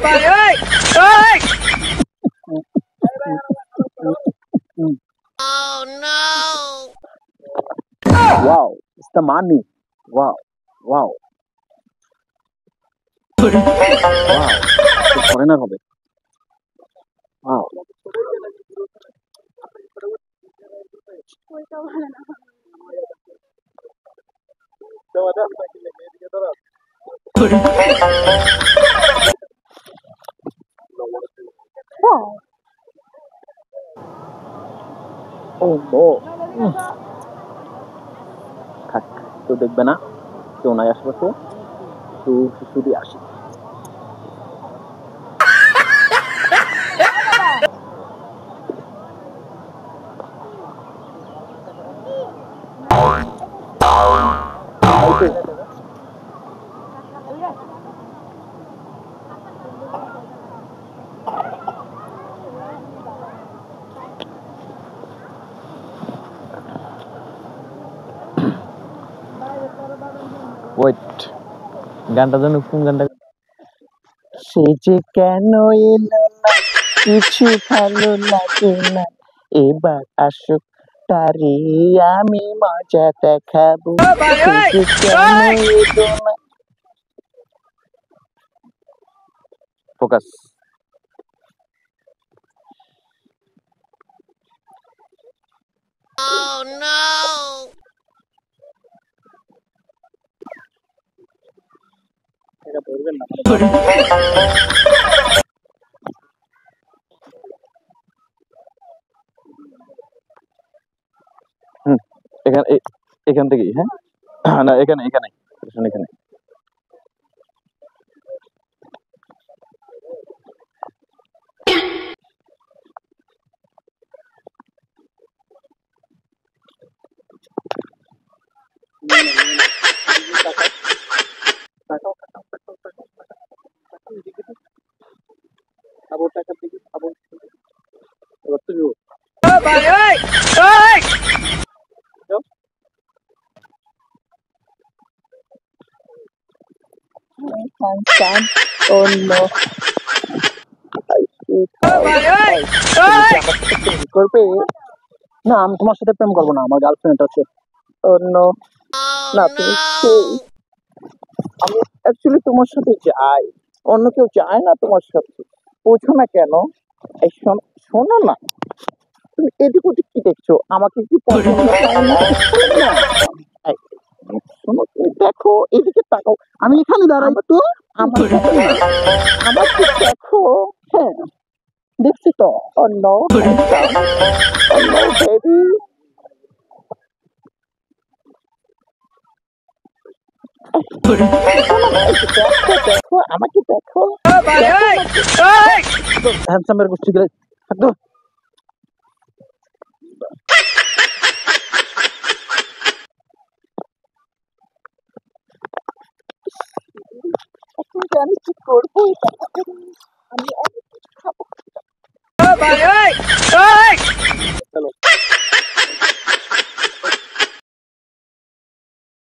Bài ơi! Ơi! Oh no! Wow, it's the money. Wow, wow, wow. It's foreigner হবে. Wow. Wow. Oh no. থাক, কেউ দেখবে না, কেউ নাই আশেপাশে, তো শুধু আসি। ওয়েট, গানটা যেন কোন গানটা? সে যে কেন এলো না, কিছু ভালো লাগে না, এবার আসুক তারে আমি মজা দেখাবো। সে যে কেন এলো না। ফোকাস। Oh no! এটা ধরবেন না। এখানে এখান থেকেই, হ্যাঁ না এখানে এখানে এখানে। Bài ơi! Ơi! Oh no. Bài ơi! Ơi! করবে না, আমি তোমার সাথে প্রেম করবো না, আমার গার্লফ্রেন্ড আছে। Oh no. Oh না তুমি no! আমি অ্যাকচুয়ালি তোমার সাথে যাই, অন্য কেউ যায় না তোমার সাথে, বোঝো না কেন? এই শোনো না, তুমি এদিক ওদিক কি দেখছো? আমাকে কি পছন্দ হয় না? এই, শোনো, তুমি দেখো, এদিকে তাকাও, আমি এখানে দাঁড়াই তো, আমার সাথে না, আমাকে দেখো। হ্যাঁ, দেখছি তো। অন্য অন্য বেবি, দেখো আমাকে দেখো। Bài ơi! Ơi! হ্যান্ডসামের গোষ্ঠী গেলে থাকতো। আমি কি করবো? আমি অনেক কিছু খাবো। Bài ơi! Ơi!